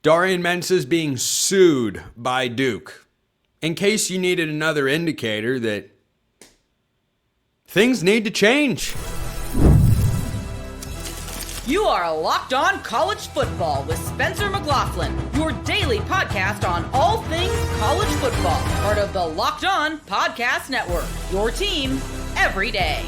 Darian Mensah is being sued by Duke. In case you needed another indicator that things need to change. You are Locked On College Football with Spencer McLaughlin, your daily podcast on all things college football. Part of the Locked On Podcast Network, your team every day.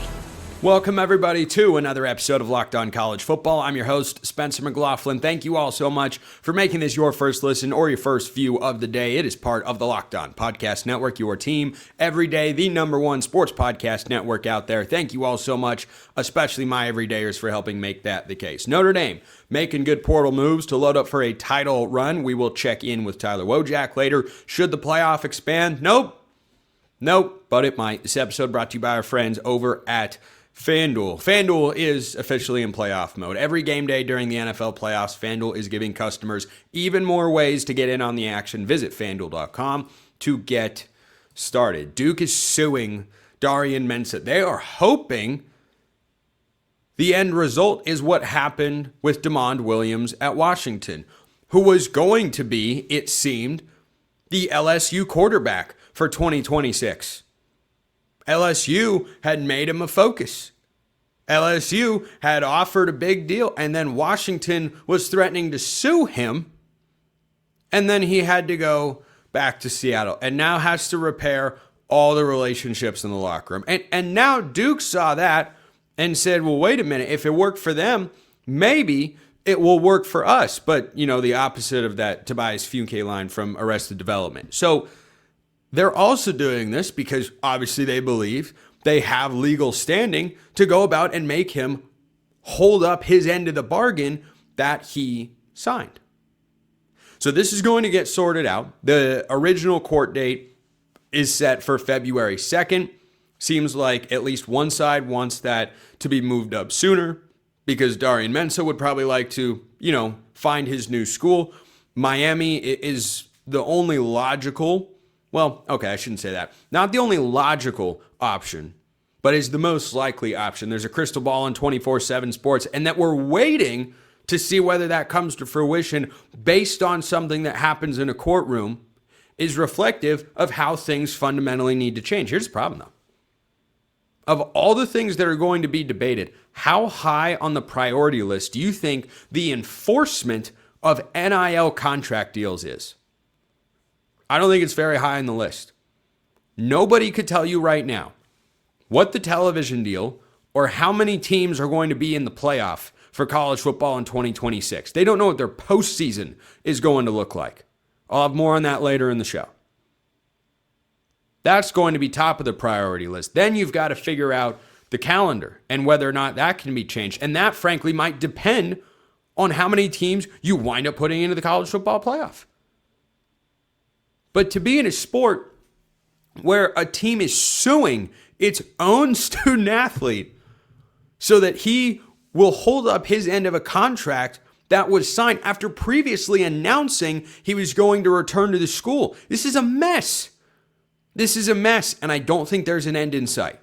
Welcome, everybody, to another episode of Locked On College Football. I'm your host, Spencer McLaughlin. Thank you all so much for making this your first listen or your first view of the day. It is part of the Locked On Podcast Network, your team every day, the number one sports podcast network out there. Thank you all so much, especially my everydayers, for helping make that the case. Notre Dame making good portal moves to load up for a title run. We will check in with Tyler Wojciak later. Should the playoff expand? Nope, but it might. This episode brought to you by our friends over at FanDuel. FanDuel is officially in playoff mode. Every game day during the NFL playoffs, FanDuel is giving customers even more ways to get in on the action. Visit FanDuel.com to get started. Duke is suing Darian Mensah. They are hoping the end result is what happened with DeMond Williams at Washington, who was going to be, it seemed, the LSU quarterback for 2026. LSU had made him a focus. LSU had offered a big deal, and then Washington was threatening to sue him, and then he had to go back to Seattle and now has to repair all the relationships in the locker room. And now Duke saw that and said, well, wait a minute, if it worked for them, maybe it will work for us. But, you know, the opposite of that Tobias Funke line from Arrested Development. So they're also doing this because obviously they believe they have legal standing to go about and make him hold up his end of the bargain that he signed. So this is going to get sorted out. The original court date is set for February 2nd. Seems like at least one side wants that to be moved up sooner because Darian Mensah would probably like to, find his new school. Miami is the only logical. Well, okay, I shouldn't say that. Not the only logical option, but is the most likely option. There's a crystal ball on 24/7 Sports, and that we're waiting to see whether that comes to fruition based on something that happens in a courtroom is reflective of how things fundamentally need to change. Here's the problem, though. Of all the things that are going to be debated, how high on the priority list do you think the enforcement of NIL contract deals is? I don't think it's very high on the list. Nobody could tell you right now what the television deal or how many teams are going to be in the playoff for college football in 2026. They don't know what their postseason is going to look like. I'll have more on that later in the show. That's going to be top of the priority list. Then you've got to figure out the calendar and whether or not that can be changed. And that, frankly, might depend on how many teams you wind up putting into the college football playoff. But to be in a sport where a team is suing its own student athlete so that he will hold up his end of a contract that was signed after previously announcing he was going to return to the school. This is a mess. This is a mess, and I don't think there's an end in sight.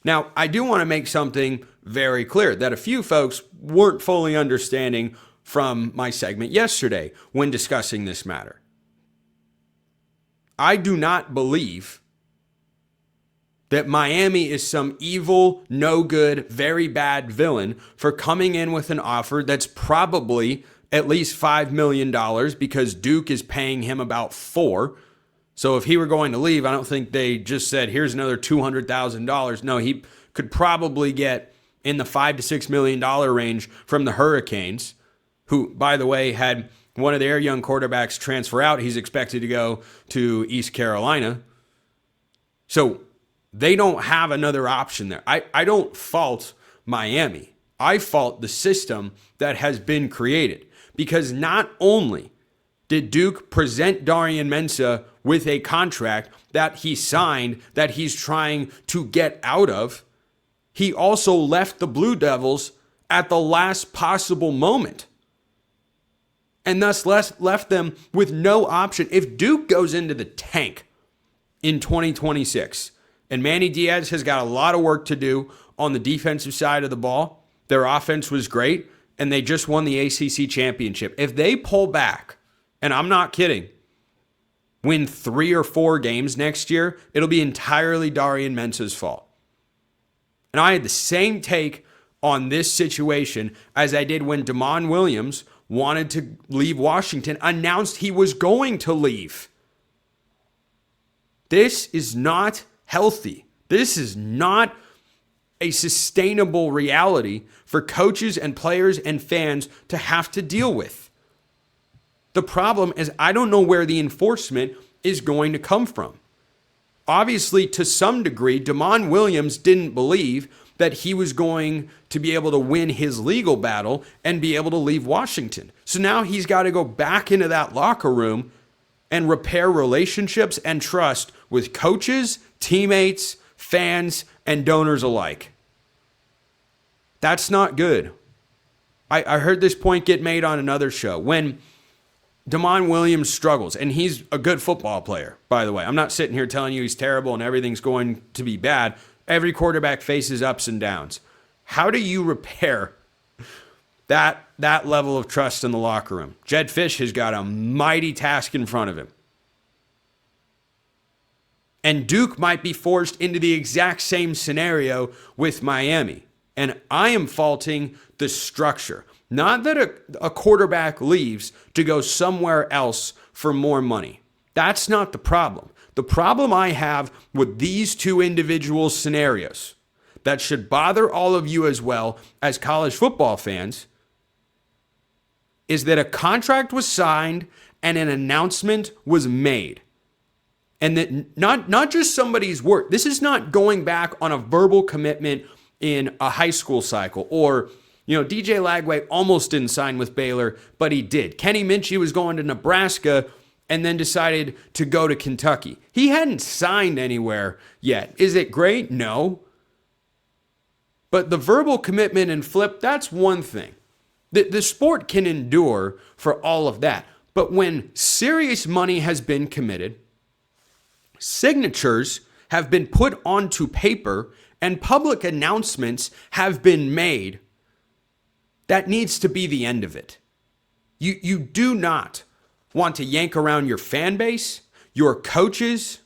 Now, I do want to make something very clear that a few folks weren't fully understanding from my segment yesterday when discussing this matter. I do not believe that Miami is some evil, no good, very bad villain for coming in with an offer that's probably at least $5 million because Duke is paying him about $4 million. So if he were going to leave, I don't think they just said, here's another $200,000. No, he could probably get in the $5 to $6 million range from the Hurricanes, who, by the way, had one of their young quarterbacks transfer out. He's expected to go to East Carolina. So they don't have another option there. I don't fault Miami. I fault the system that has been created. Because not only did Duke present Darian Mensah with a contract that he signed that he's trying to get out of, he also left the Blue Devils at the last possible moment and thus left them with no option. If Duke goes into the tank in 2026, and Manny Diaz has got a lot of work to do on the defensive side of the ball, their offense was great, and they just won the ACC championship. If they pull back and I'm not kidding, win 3 or 4 games next year, it'll be entirely Darian Mensah's fault. And I had the same take on this situation as I did when Damon Williams wanted to leave Washington, announced he was going to leave. This is not healthy. This is not a sustainable reality for coaches and players and fans to have to deal with. The problem is I don't know where the enforcement is going to come from. Obviously, to some degree, Damon Williams didn't believe that he was going to be able to win his legal battle and be able to leave Washington. So now he's got to go back into that locker room and repair relationships and trust with coaches, teammates, fans, and donors alike. That's not good. I heard this point get made on another show. When Damon Williams struggles, and he's a good football player, by the way. I'm not sitting here telling you he's terrible and everything's going to be bad. Every quarterback faces ups and downs. How do you repair that level of trust in the locker room? Jedd Fisch has got a mighty task in front of him. And Duke might be forced into the exact same scenario with Miami. And I am faulting the structure. Not that a quarterback leaves to go somewhere else for more money. That's not the problem. The problem I have with these two individual scenarios that should bother all of you as well as college football fans is that a contract was signed and an announcement was made. And that not just somebody's word. This is not going back on a verbal commitment in a high school cycle or, DJ Lagway almost didn't sign with Baylor, but he did. Kenny Minchie was going to Nebraska and then decided to go to Kentucky. He hadn't signed anywhere yet. Is it great? No. But the verbal commitment and flip, that's one thing. The sport can endure for all of that. But when serious money has been committed, signatures have been put onto paper, and public announcements have been made, that needs to be the end of it. You do not want to yank around your fan base, your coaches,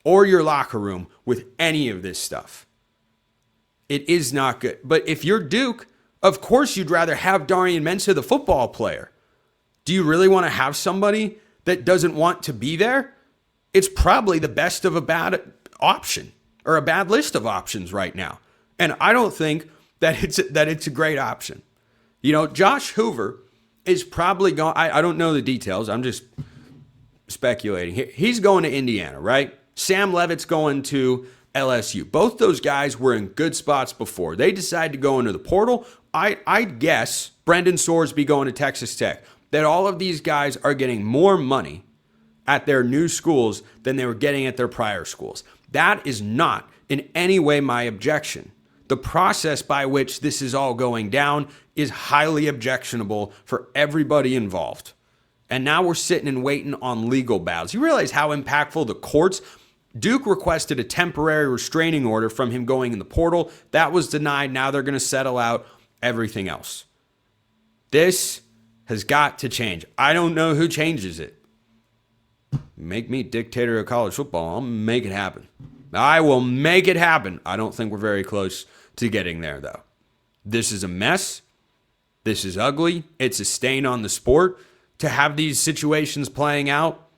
or your locker room with any of this stuff. It is not good. But if you're Duke, of course you'd rather have Darian Mensah, the football player. Do you really want to have somebody that doesn't want to be there? It's probably the best of a bad option or a bad list of options right now. And I don't think that it's a great option. Josh Hoover is probably going, I don't know the details. I'm just speculating. He's going to Indiana, right? Sam Levitt's going to LSU. Both those guys were in good spots before. They decided to go into the portal. I'd guess Brendan Sorsby going to Texas Tech. That all of these guys are getting more money at their new schools than they were getting at their prior schools. That is not in any way my objection. The process by which this is all going down is highly objectionable for everybody involved. And now we're sitting and waiting on legal battles. You realize how impactful the courts. Duke requested a temporary restraining order from him going in the portal. That was denied. Now they're going to settle out everything else. This has got to change. I don't know who changes it. Make me dictator of college football. I'll make it happen. I will make it happen. I don't think we're very close to getting there, though. This is a mess. This is ugly. It's a stain on the sport to have these situations playing out.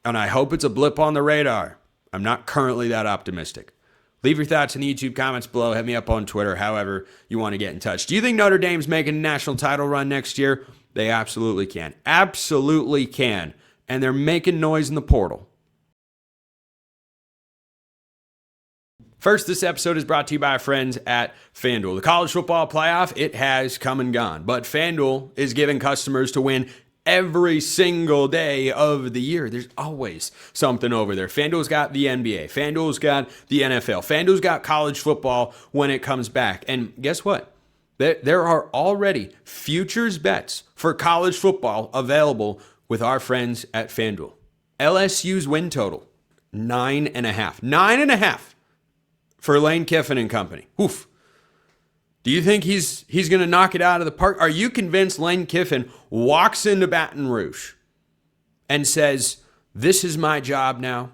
And I hope it's a blip on the radar. I'm not currently that optimistic. Leave your thoughts in the YouTube comments below. Hit me up on Twitter, however you want to get in touch. Do you think Notre Dame's making a national title run next year? They absolutely can. Absolutely can. And they're making noise in the portal. First, this episode is brought to you by our friends at FanDuel. The college football playoff, it has come and gone, but FanDuel is giving customers to win every single day of the year. There's always something over there. FanDuel's got the NBA. FanDuel's got the NFL. FanDuel's got college football when it comes back. And guess what? There are already futures bets for college football available with our friends at FanDuel. LSU's win total, 9.5. 9.5. For Lane Kiffin and company. Oof. Do you think he's going to knock it out of the park? Are you convinced Lane Kiffin walks into Baton Rouge and says, this is my job now.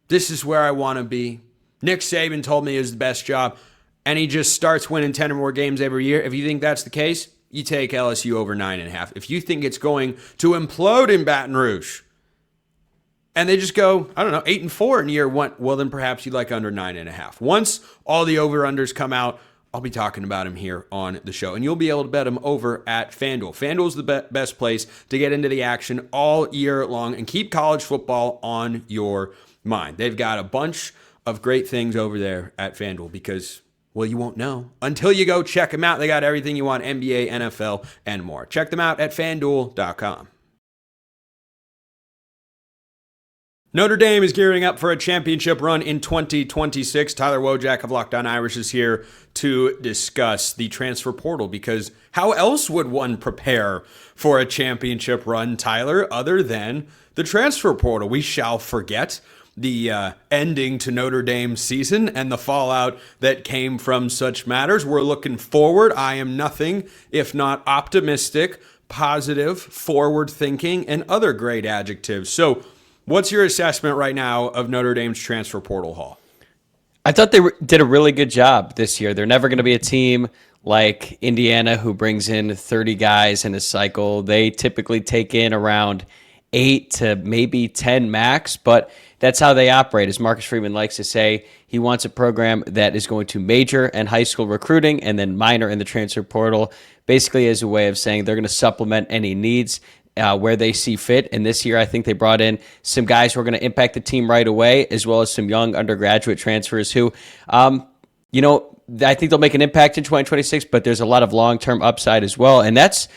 This is where I want to be. Nick Saban told me it was the best job. And he just starts winning 10 or more games every year. If you think that's the case, you take LSU over 9.5. If you think it's going to implode in Baton Rouge and they just go, 8-4 in year one, well, then perhaps you like under 9.5. Once all the over-unders come out, I'll be talking about him here on the show. And you'll be able to bet him over at FanDuel. FanDuel's the best place to get into the action all year long and keep college football on your mind. They've got a bunch of great things over there at FanDuel because, well, you won't know until you go check them out. They got everything you want, NBA, NFL, and more. Check them out at FanDuel.com. Notre Dame is gearing up for a championship run in 2026. Tyler Wojciak of Locked On Irish is here to discuss the transfer portal because how else would one prepare for a championship run, Tyler, other than the transfer portal? We shall forget the ending to Notre Dame's season and the fallout that came from such matters. We're looking forward. I am nothing if not optimistic, positive, forward-thinking, and other great adjectives. So what's your assessment right now of Notre Dame's transfer portal haul? I thought they did a really good job this year. They're never going to be a team like Indiana who brings in 30 guys in a cycle. They typically take in around 8 to maybe 10 max, but that's how they operate. As Marcus Freeman likes to say, he wants a program that is going to major in high school recruiting and then minor in the transfer portal, basically as a way of saying they're going to supplement any needs where they see fit. And this year, I think they brought in some guys who are going to impact the team right away, as well as some young undergraduate transfers who, I think they'll make an impact in 2026, but there's a lot of long-term upside as well. And that's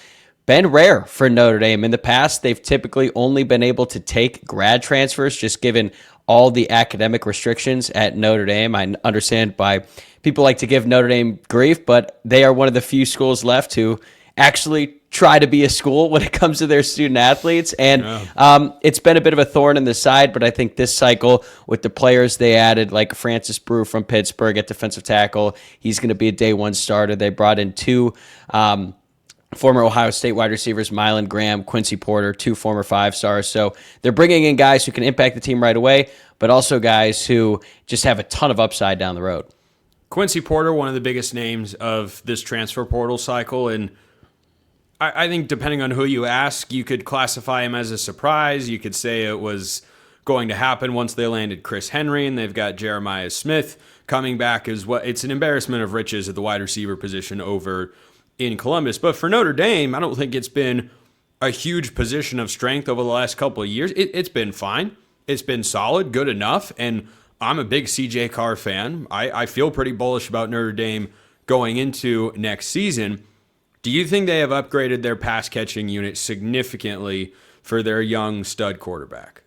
been rare for Notre Dame. In the past, they've typically only been able to take grad transfers, just given all the academic restrictions at Notre Dame. I understand why people like to give Notre Dame grief, but they are one of the few schools left who actually try to be a school when it comes to their student athletes. And it's been a bit of a thorn in the side, but I think this cycle with the players they added, like Francis Brew from Pittsburgh at defensive tackle, he's going to be a day one starter. They brought in 2 former Ohio State wide receivers, Mylan Graham, Quincy Porter, 2 former 5-stars. So they're bringing in guys who can impact the team right away, but also guys who just have a ton of upside down the road. Quincy Porter, one of the biggest names of this transfer portal cycle, and I think depending on who you ask, you could classify him as a surprise. You could say it was going to happen once they landed Chris Henry, and they've got Jeremiah Smith coming back as well. It's an embarrassment of riches at the wide receiver position over in Columbus. But for Notre Dame, I don't think it's been a huge position of strength over the last couple of years. It's been fine. It's been solid, good enough. And I'm a big CJ Carr fan. I feel pretty bullish about Notre Dame going into next season. Do you think they have upgraded their pass catching unit significantly for their young stud quarterback?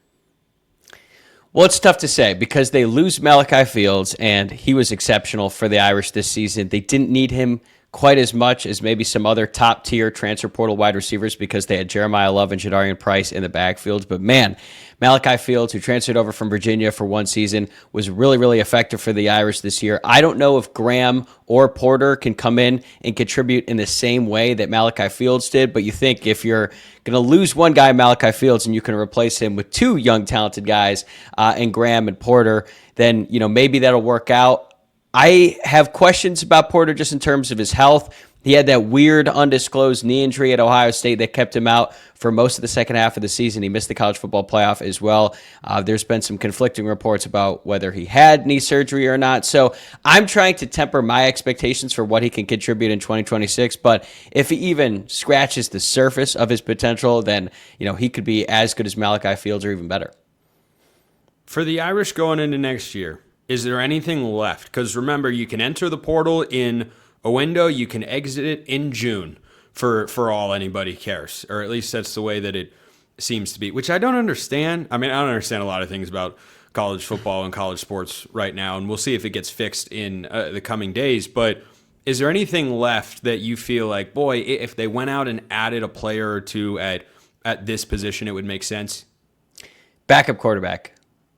Well, it's tough to say because they lose Malachi Fields, and he was exceptional for the Irish this season. They didn't need him quite as much as maybe some other top-tier transfer portal wide receivers because they had Jeremiah Love and Jadarian Price in the backfield. But man, Malachi Fields, who transferred over from Virginia for one season, was really, really effective for the Irish this year. I don't know if Graham or Porter can come in and contribute in the same way that Malachi Fields did, but you think if you're going to lose one guy, Malachi Fields, and you can replace him with 2 young, talented guys in Graham and Porter, then maybe that'll work out. I have questions about Porter just in terms of his health. He had that weird undisclosed knee injury at Ohio State that kept him out for most of the second half of the season. He missed the college football playoff as well. There's been some conflicting reports about whether he had knee surgery or not. So I'm trying to temper my expectations for what he can contribute in 2026. But if he even scratches the surface of his potential, then he could be as good as Malachi Fields or even better. For the Irish going into next year, is there anything left? Because remember, you can enter the portal in a window, you can exit it in June for all anybody cares, or at least that's the way that it seems to be, which I don't understand. I mean, I don't understand a lot of things about college football and college sports right now, and we'll see if it gets fixed in the coming days. But is there anything left that you feel like, boy, if they went out and added a player or two at this position, it would make sense? Backup quarterback.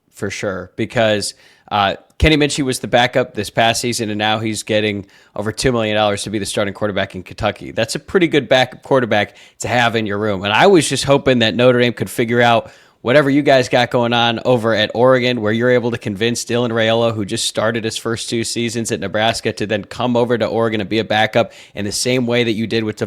For sure, because Kenny Minchie was the backup this past season, and now he's getting over $2 million to be the starting quarterback in Kentucky. That's a pretty good backup quarterback to have in your room. And I was just hoping that Notre Dame could figure out whatever you guys got going on over at Oregon, where you're able to convince Dylan Raiola, who just started his first 2 seasons at Nebraska, to then come over to Oregon and be a backup in the same way that you did with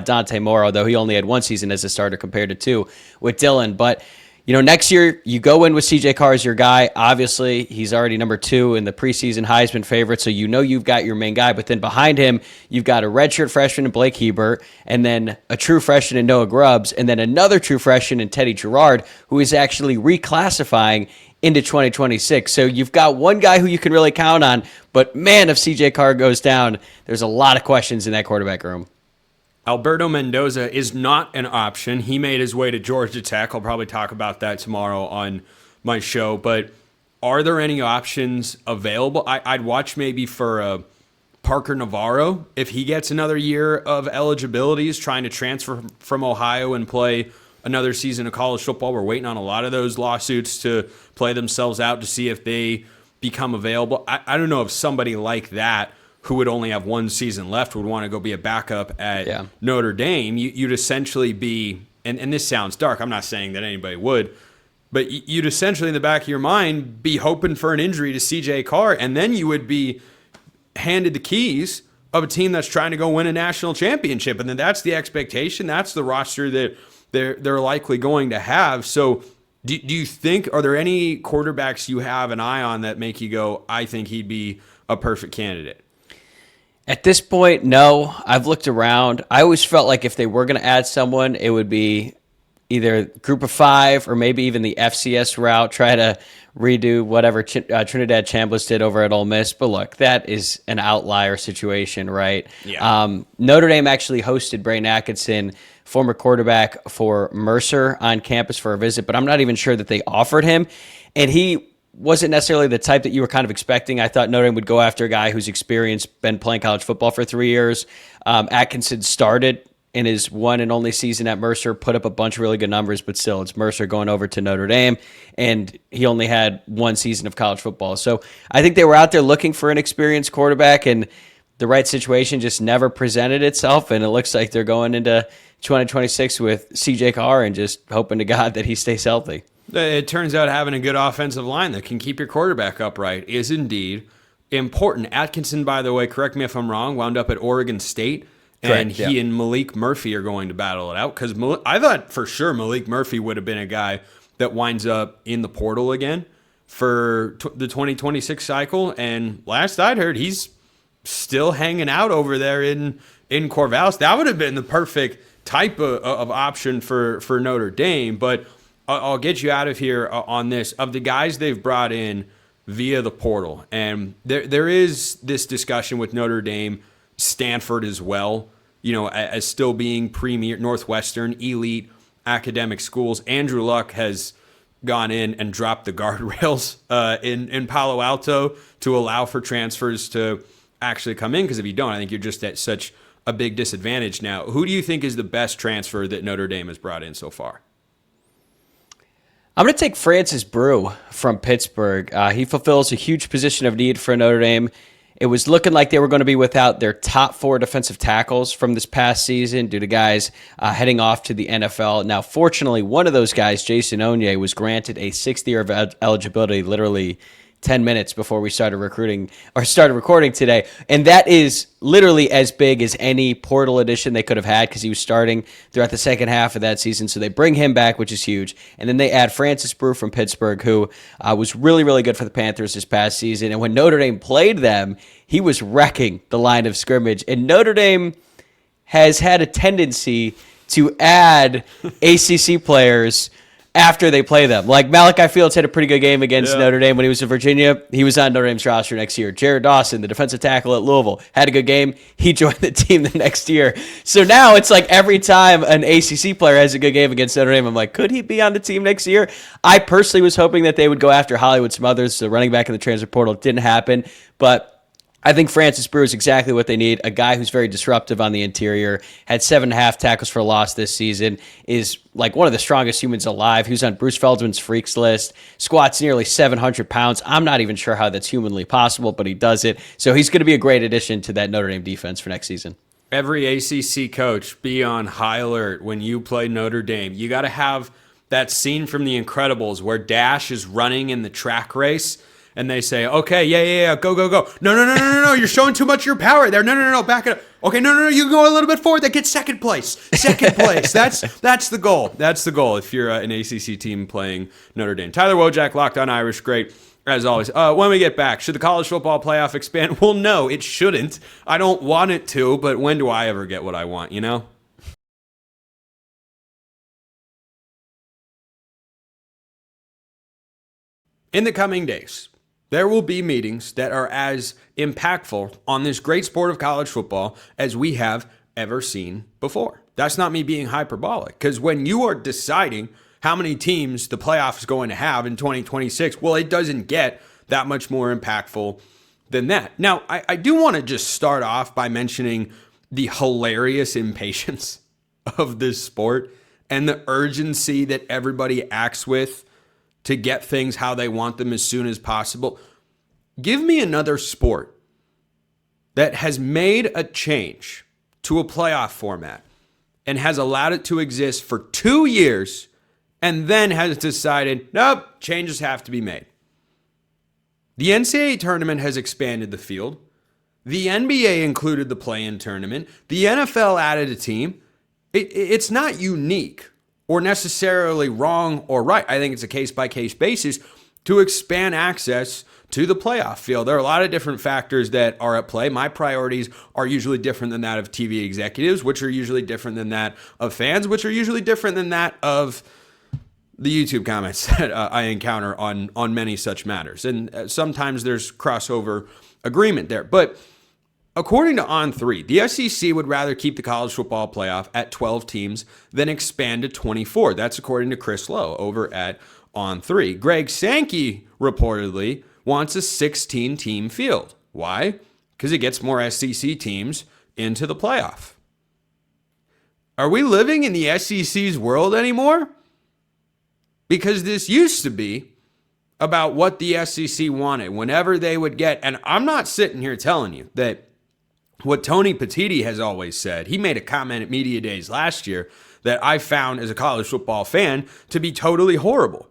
Dante Moore, although he only had 1 season as a starter compared to 2 with Dylan. But next year you go in with CJ Carr as your guy. Obviously, he's already number 2 in the preseason Heisman favorite, so you've got your main guy. But then behind him, you've got a redshirt freshman in Blake Hebert, and then a true freshman in Noah Grubbs, and then another true freshman in Teddy Gerard, who is actually reclassifying into 2026. So you've got one guy who you can really count on, but man, if CJ Carr goes down, there's a lot of questions in that quarterback room. Alberto Mendoza is not an option. He made his way to Georgia Tech. I'll probably talk about that tomorrow on my show. But are there any options available? I'd watch maybe for Parker Navarro if he gets another year of eligibility. He's trying to transfer from Ohio and play another season of college football. We're waiting on a lot of those lawsuits to play themselves out to see if they become available. I don't know if somebody like that, who would only have 1 season left, would want to go be a backup at Notre Dame. You'd essentially be, and this sounds dark, I'm not saying that anybody would, but you'd essentially in the back of your mind be hoping for an injury to CJ Carr, and then you would be handed the keys of a team that's trying to go win a national championship. And then that's the expectation. That's the roster that they're likely going to have. So do you think, are there any quarterbacks you have an eye on that make you go, I think he'd be a perfect candidate? At this point, no. I've looked around. I always felt like if they were going to add someone, it would be either group of 5 or maybe even the FCS route, try to redo whatever Trinidad Chambliss did over at Ole Miss. But look, that is an outlier situation, right? Yeah. Notre Dame actually hosted Brayton Atkinson, former quarterback for Mercer, on campus for a visit, but I'm not even sure that they offered him. And he wasn't necessarily the type that you were kind of expecting. I thought Notre Dame would go after a guy who's experienced, been playing college football for 3 years. Atkinson started in his 1 and only season at Mercer, put up a bunch of really good numbers, but still, it's Mercer going over to Notre Dame, and he only had 1 season of college football. So I think they were out there looking for an experienced quarterback, and the right situation just never presented itself, and it looks like they're going into 2026 with CJ Carr and just hoping to God that he stays healthy. It turns out having a good offensive line that can keep your quarterback upright is indeed important. Atkinson, by the way, correct me if I'm wrong, wound up at Oregon State, and he and Malik Murphy are going to battle it out, because I thought for sure Malik Murphy would have been a guy that winds up in the portal again for the 2026 cycle, and last I'd heard he's still hanging out over there in Corvallis. That would have been the perfect type of option for Notre Dame, but I'll get you out of here on this. Of the guys they've brought in via the portal, and there is this discussion with Notre Dame, Stanford as well, as still being premier, Northwestern, elite academic schools. Andrew Luck has gone in and dropped the guardrails in Palo Alto to allow for transfers to actually come in, because if you don't, I think you're just at such a big disadvantage now. Who do you think is the best transfer that Notre Dame has brought in so far? I'm going to take Francis Brew from Pittsburgh. He fulfills a huge position of need for Notre Dame. It was looking like they were going to be without their top 4 defensive tackles from this past season due to guys heading off to the NFL. Now, fortunately, one of those guys, Jason Onye, was granted a 6th year of eligibility literally 10 minutes before we started recording today. And that is literally as big as any portal addition they could have had, because he was starting throughout the second half of that season. So they bring him back, which is huge. And then they add Francis Brew from Pittsburgh, who was really, really good for the Panthers this past season. And when Notre Dame played them, he was wrecking the line of scrimmage. And Notre Dame has had a tendency to add ACC players after they play them. Like Malachi Fields had a pretty good game against Notre Dame when he was in Virginia. He was on Notre Dame's roster next year. Jared Dawson, the defensive tackle at Louisville, had a good game. He joined the team the next year. So now it's like every time an ACC player has a good game against Notre Dame, I'm like, could he be on the team next year? I personally was hoping that they would go after Hollywood Smothers, the running back in the transfer portal. It didn't happen, but I think Francis Brewer is exactly what they need. A guy who's very disruptive on the interior, had 7.5 tackles for loss this season, is like one of the strongest humans alive, who's on Bruce Feldman's freaks list, squats nearly 700 pounds. I'm not even sure how that's humanly possible, but he does it. So he's going to be a great addition to that Notre Dame defense for next season. Every ACC coach be on high alert when you play Notre Dame. You got to have that scene from The Incredibles where Dash is running in the track race and they say, okay, yeah, go. No, you're showing too much of your power there. No, back it up. Okay, no, you can go a little bit forward. That gets second place. That's the goal. That's the goal if you're an ACC team playing Notre Dame. Tyler Wojciak, Locked On Irish, great. As always, when we get back, should the college football playoff expand? Well, no, it shouldn't. I don't want it to, but when do I ever get what I want, you know? In the coming days, there will be meetings that are as impactful on this great sport of college football as we have ever seen before. That's not me being hyperbolic, because when you are deciding how many teams the playoff is going to have in 2026, well, it doesn't get that much more impactful than that. Now, I do want to just start off by mentioning the hilarious impatience of this sport and the urgency that everybody acts with to get things how they want them as soon as possible. Give me another sport that has made a change to a playoff format and has allowed it to exist for 2 years and then has decided, nope, changes have to be made. The NCAA tournament has expanded the field. The NBA included the play-in tournament. The NFL added a team. It's not unique or necessarily wrong or right. I think it's a case-by-case basis to expand access to the playoff field. There are a lot of different factors that are at play. My priorities are usually different than that of TV executives, which are usually different than that of fans, which are usually different than that of the YouTube comments that I encounter on many such matters. And sometimes there's crossover agreement there. But according to On3, the SEC would rather keep the college football playoff at 12 teams than expand to 24. That's according to Chris Lowe over at On3. Greg Sankey reportedly wants a 16-team field. Why? Because it gets more SEC teams into the playoff. Are we living in the SEC's world anymore? Because this used to be about what the SEC wanted whenever they would get, and I'm not sitting here telling you that what Tony Petitti has always said. He made a comment at Media Days last year that I found as a college football fan to be totally horrible.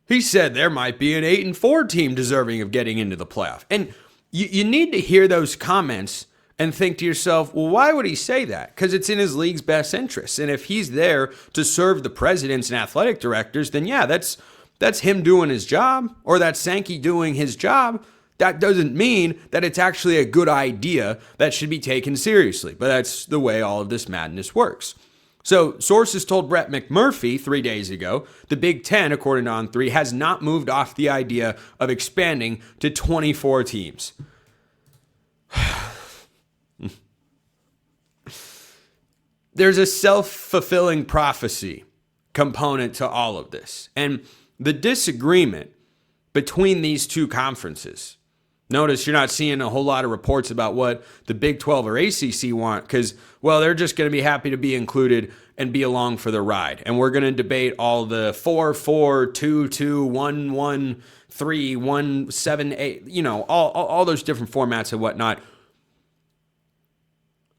He said there might be an 8-4 team deserving of getting into the playoff. And you need to hear those comments and think to yourself, well, why would he say that? Because it's in his league's best interest. And if he's there to serve the presidents and athletic directors, then yeah, that's him doing his job, or that's Sankey doing his job. That doesn't mean that it's actually a good idea that should be taken seriously. But that's the way all of this madness works. So sources told Brett McMurphy 3 days ago, the Big Ten, according to On3, has not moved off the idea of expanding to 24 teams. There's a self-fulfilling prophecy component to all of this. And the disagreement between these two conferences, notice you're not seeing a whole lot of reports about what the Big 12 or ACC want because, well, they're just going to be happy to be included and be along for the ride. And we're going to debate all the 4-4, 2-2, 1-1, 3-1, 7-8, you know, all those different formats and whatnot.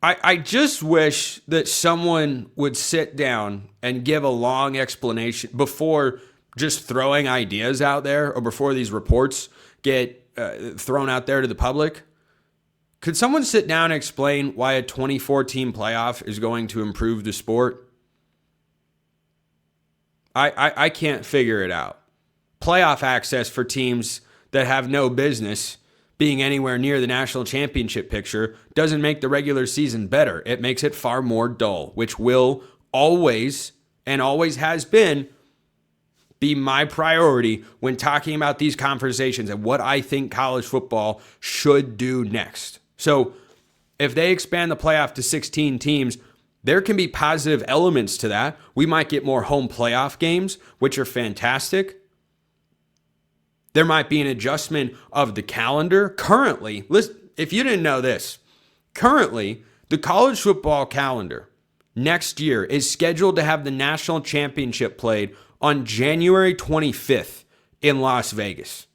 I just wish that someone would sit down and give a long explanation before just throwing ideas out there or before these reports get thrown out there to the public. Could someone sit down and explain why a 24-team playoff is going to improve the sport? I can't figure it out. Playoff access for teams that have no business being anywhere near the national championship picture doesn't make the regular season better. It makes it far more dull, which will always, and always has been, be my priority when talking about these conversations and what I think college football should do next. So if they expand the playoff to 16 teams, there can be positive elements to that. We might get more home playoff games, which are fantastic. There might be an adjustment of the calendar. Currently, listen, if you didn't know this, currently the college football calendar next year is scheduled to have the national championship played on January 25th in Las Vegas.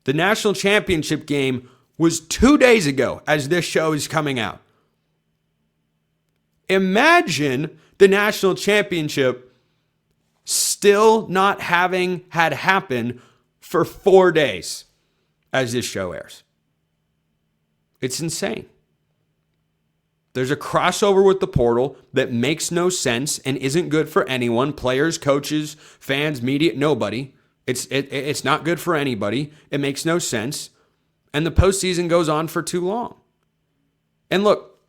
The national championship game was 2 days ago as this show is coming out. Imagine the national championship still not having had happen for 4 days as this show airs. It's insane. There's a crossover with the portal that makes no sense and isn't good for anyone. Players, coaches, fans, media, nobody. It's not good for anybody. It makes no sense. And the postseason goes on for too long. And look,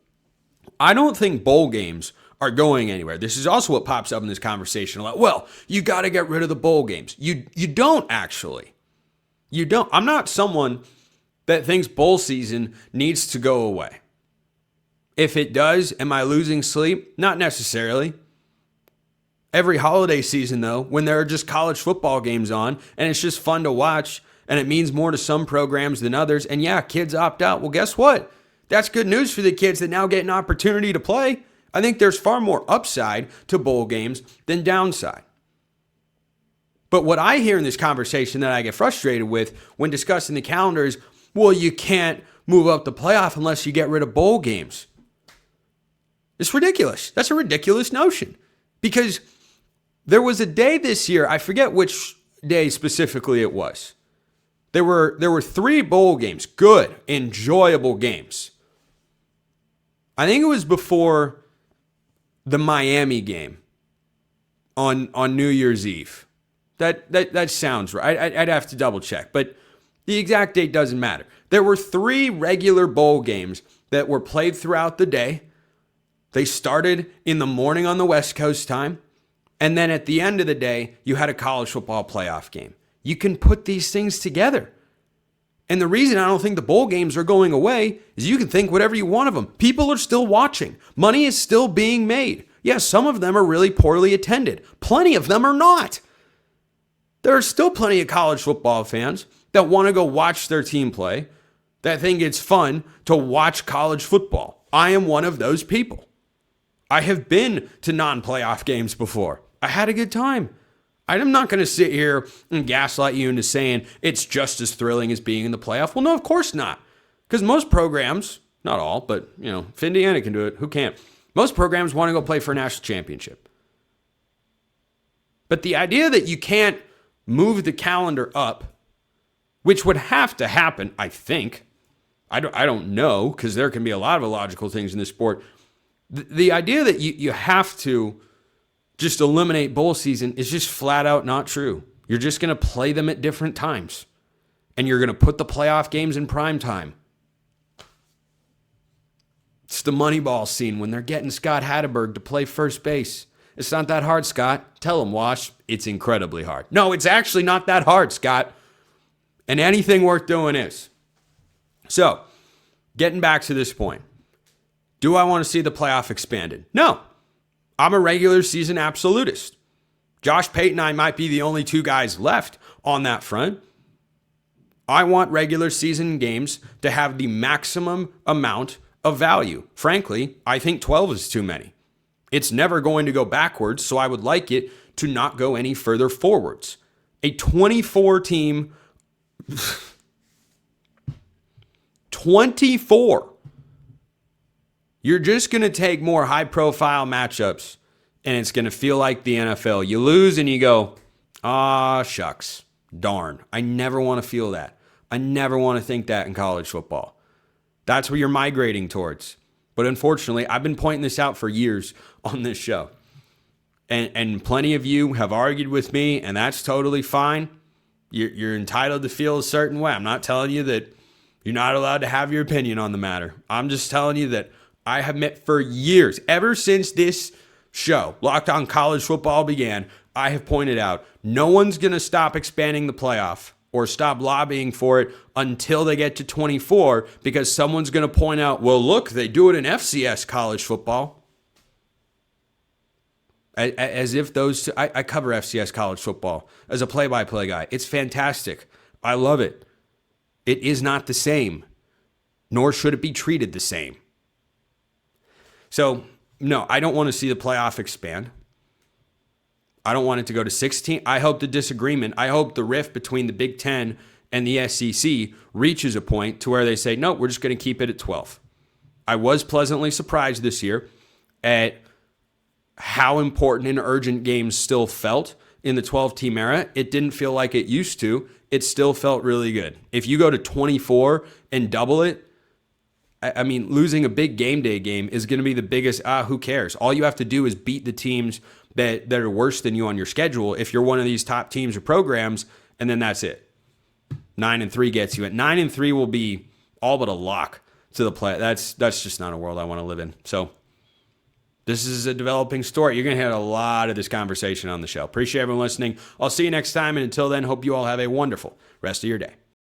I don't think bowl games are going anywhere. This is also what pops up in this conversation. Like, well, you got to get rid of the bowl games. You don't actually. You don't. I'm not someone that thinks bowl season needs to go away. If it does, am I losing sleep? Not necessarily. Every holiday season, though, when there are just college football games on and it's just fun to watch and it means more to some programs than others, and yeah, kids opt out. Well, guess what? That's good news for the kids that now get an opportunity to play. I think there's far more upside to bowl games than downside. But what I hear in this conversation that I get frustrated with when discussing the calendar is, well, you can't move up the playoff unless you get rid of bowl games. It's ridiculous. That's a ridiculous notion. Because there was a day this year, I forget which day specifically it was. There were 3 bowl games, good, enjoyable games. I think it was before the Miami game on New Year's Eve. That sounds right. I'd have to double check, but the exact date doesn't matter. There were 3 regular bowl games that were played throughout the day. They started in the morning on the West Coast time, and then at the end of the day, you had a college football playoff game. You can put these things together. And the reason I don't think the bowl games are going away is you can think whatever you want of them. People are still watching. Money is still being made. Yes, some of them are really poorly attended. Plenty of them are not. There are still plenty of college football fans that want to go watch their team play, that think it's fun to watch college football. I am one of those people. I have been to non-playoff games before. I had a good time. I'm not going to sit here and gaslight you into saying it's just as thrilling as being in the playoff. Well, no, of course not. Because most programs, not all, but if Indiana can do it, who can't? Most programs want to go play for a national championship. But the idea that you can't move the calendar up, which would have to happen, I think. I don't know, because there can be a lot of illogical things in this sport. The idea that you have to just eliminate bowl season is just flat out not true. You're just going to play them at different times. And you're going to put the playoff games in prime time. It's the Moneyball scene when they're getting Scott Hatteberg to play first base. It's not that hard, Scott. Tell him, Wash, it's incredibly hard. No, it's actually not that hard, Scott. And anything worth doing is. So, getting back to this point. Do I want to see the playoff expanded? No. I'm a regular season absolutist. Josh Payton and I might be the only 2 guys left on that front. I want regular season games to have the maximum amount of value. Frankly, I think 12 is too many. It's never going to go backwards, so I would like it to not go any further forwards. A 24-team... 24. You're just going to take more high-profile matchups, and it's going to feel like the NFL. You lose, and you go, shucks, darn. I never want to feel that. I never want to think that in college football. That's where you're migrating towards. But unfortunately, I've been pointing this out for years on this show. And plenty of you have argued with me, and that's totally fine. You're entitled to feel a certain way. I'm not telling you that you're not allowed to have your opinion on the matter. I'm just telling you that I have met for years, ever since this show, Locked On College Football, began, I have pointed out no one's going to stop expanding the playoff or stop lobbying for it until they get to 24, because someone's going to point out, well, look, they do it in FCS college football. As if those two, I cover FCS college football as a play-by-play guy. It's fantastic. I love it. It is not the same, nor should it be treated the same. So, no, I don't want to see the playoff expand. I don't want it to go to 16. I hope the rift between the Big Ten and the SEC reaches a point to where they say, no, we're just going to keep it at 12. I was pleasantly surprised this year at how important and urgent games still felt in the 12-team era. It didn't feel like it used to. It still felt really good. If you go to 24 and double it, I mean, losing a big game day game is going to be the biggest, who cares? All you have to do is beat the teams that are worse than you on your schedule if you're one of these top teams or programs, and then that's it. 9-3 gets you at 9-3 will be all but a lock to the play. That's just not a world I want to live in. So this is a developing story. You're going to have a lot of this conversation on the show. Appreciate everyone listening. I'll see you next time. And until then, hope you all have a wonderful rest of your day.